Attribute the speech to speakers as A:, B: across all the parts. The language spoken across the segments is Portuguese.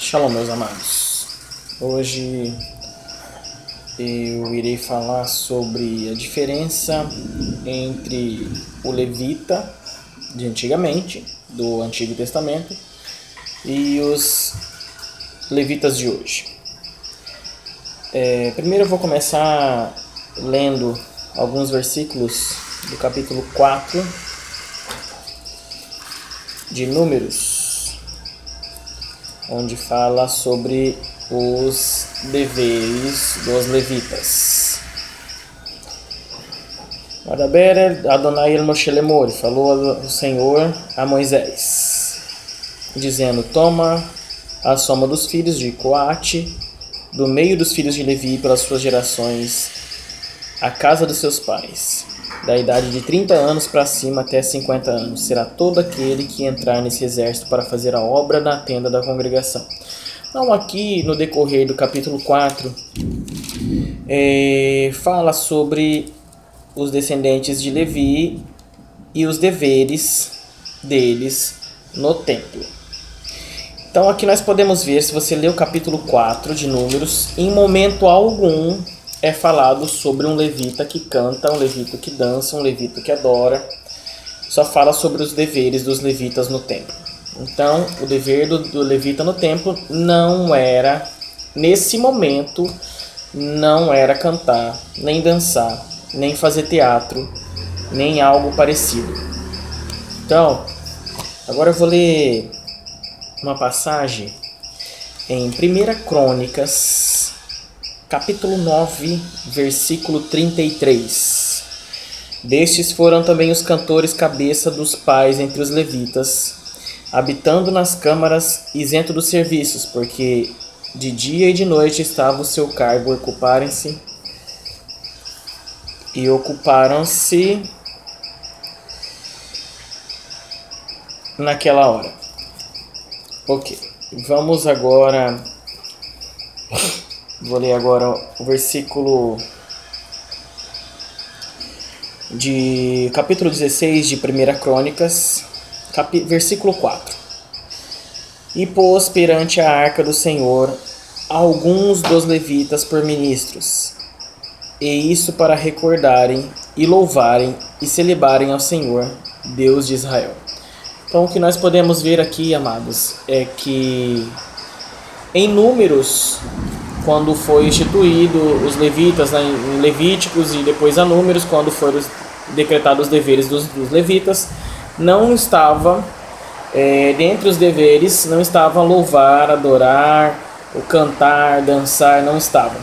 A: Shalom, meus amados. Hoje eu irei falar sobre a diferença entre o levita de antigamente, do Antigo Testamento, e os levitas de hoje. Primeiro eu vou começar lendo alguns versículos do capítulo 4 de Números, onde fala sobre os deveres dos levitas. Madaber Adonai el Moshe Lemor, falou o Senhor a Moisés, dizendo: toma a soma dos filhos de Coate, do meio dos filhos de Levi, pelas suas gerações, a casa dos seus pais, da idade de 30 anos para cima até 50 anos, será todo aquele que entrar nesse exército para fazer a obra na tenda da congregação. Então aqui no decorrer do capítulo 4, fala sobre os descendentes de Levi e os deveres deles no templo. Então aqui nós podemos ver, se você ler o capítulo 4 de Números, em momento algum é falado sobre um levita que canta, um levita que dança, um levita que adora. Só fala sobre os deveres dos levitas no templo. Então, o dever do levita no templo não era, nesse momento, não era cantar, nem dançar, nem fazer teatro, nem algo parecido. Então, agora eu vou ler uma passagem em 1 Crônicas, capítulo 9, versículo 33. Destes foram também os cantores cabeça dos pais entre os levitas, habitando nas câmaras, isento dos serviços, porque de dia e de noite estava o seu cargo, ocuparam-se naquela hora. Ok, vamos agora... Vou ler agora o versículo de capítulo 16 de 1 Crônicas, versículo 4. E pôs perante a arca do Senhor alguns dos levitas por ministros, e isso para recordarem e louvarem e celebrarem ao Senhor, Deus de Israel. Então o que nós podemos ver aqui, amados, é que em Números, quando foi instituído os levitas, em Levíticos e depois a Números, quando foram decretados os deveres dos levitas, não estava, dentre os deveres, não estava louvar, adorar, o cantar, dançar, não estava.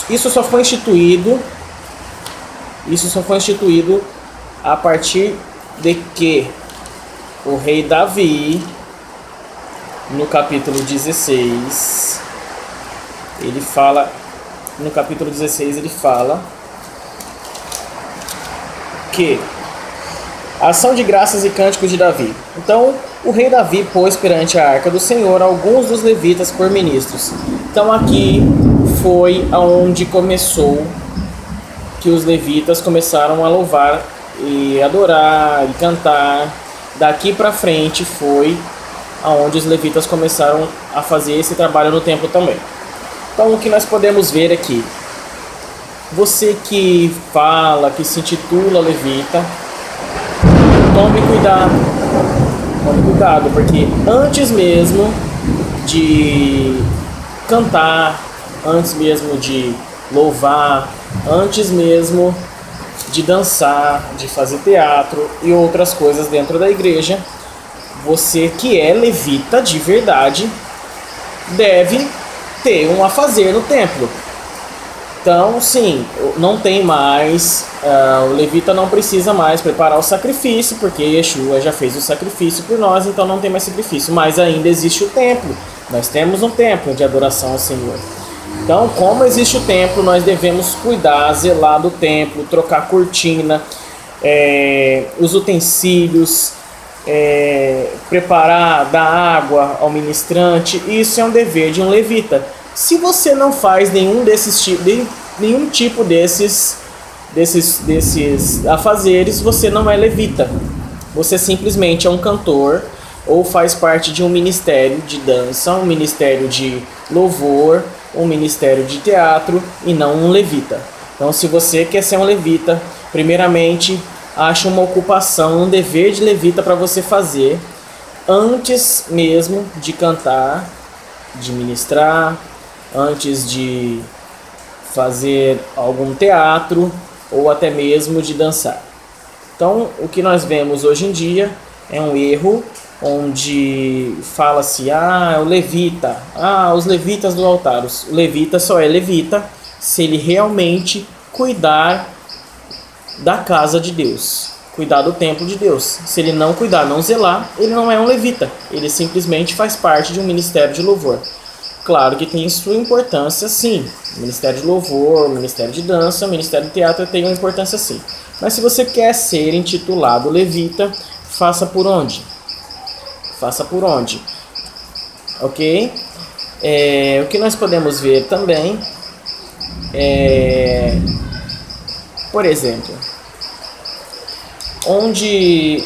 A: Isso só foi instituído a partir de que o rei Davi, no capítulo 16, ele fala que a ação de graças e cânticos de Davi. Então, o rei Davi pôs perante a arca do Senhor alguns dos levitas por ministros. Então, aqui foi aonde começou, que os levitas começaram a louvar e adorar e cantar. Daqui para frente foi aonde os levitas começaram a fazer esse trabalho no templo também. Então o que nós podemos ver aqui, você que fala, que se intitula levita, tome cuidado, porque antes mesmo de cantar, antes mesmo de louvar, antes mesmo de dançar, de fazer teatro e outras coisas dentro da igreja, você que é levita de verdade deve ter um afazer no templo. Então, sim, não tem mais, o levita não precisa mais preparar o sacrifício, porque Yeshua já fez o sacrifício por nós, então não tem mais sacrifício. Mas ainda existe o templo, nós temos um templo de adoração ao Senhor. Então, como existe o templo, nós devemos cuidar, zelar do templo, trocar cortina, os utensílios, preparar, dar água ao ministrante. Isso é um dever de um levita. Se você não faz nenhum tipo desses afazeres, você não é levita. Você simplesmente é um cantor ou faz parte de um ministério de dança, um ministério de louvor, um ministério de teatro e não um levita. Então, se você quer ser um levita, primeiramente, acha uma ocupação, um dever de levita para você fazer antes mesmo de cantar, de ministrar, antes de fazer algum teatro ou até mesmo de dançar. Então, o que nós vemos hoje em dia é um erro onde fala-se, o levita, os levitas do altar. O levita só é levita se ele realmente cuidar da casa de Deus, cuidar do templo de Deus. Se ele não cuidar, não zelar, ele não é um levita, ele simplesmente faz parte de um ministério de louvor. Claro que tem sua importância, sim. O ministério de louvor, o ministério de dança, o ministério de teatro tem uma importância, sim. Mas se você quer ser intitulado levita, faça por onde? Faça por onde? Ok? O que nós podemos ver também por exemplo, onde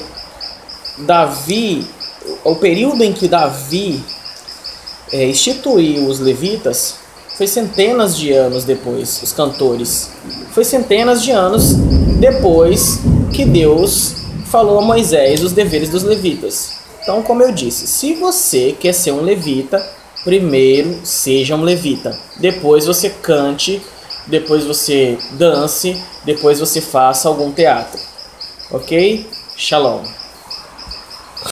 A: Davi, o período em que Davi instituiu os levitas, foi centenas de anos depois, os cantores. Foi centenas de anos depois que Deus falou a Moisés os deveres dos levitas. Então, como eu disse, se você quer ser um levita, primeiro seja um levita. Depois você cante, depois você dance, depois você faça algum teatro. Ok? Shalom.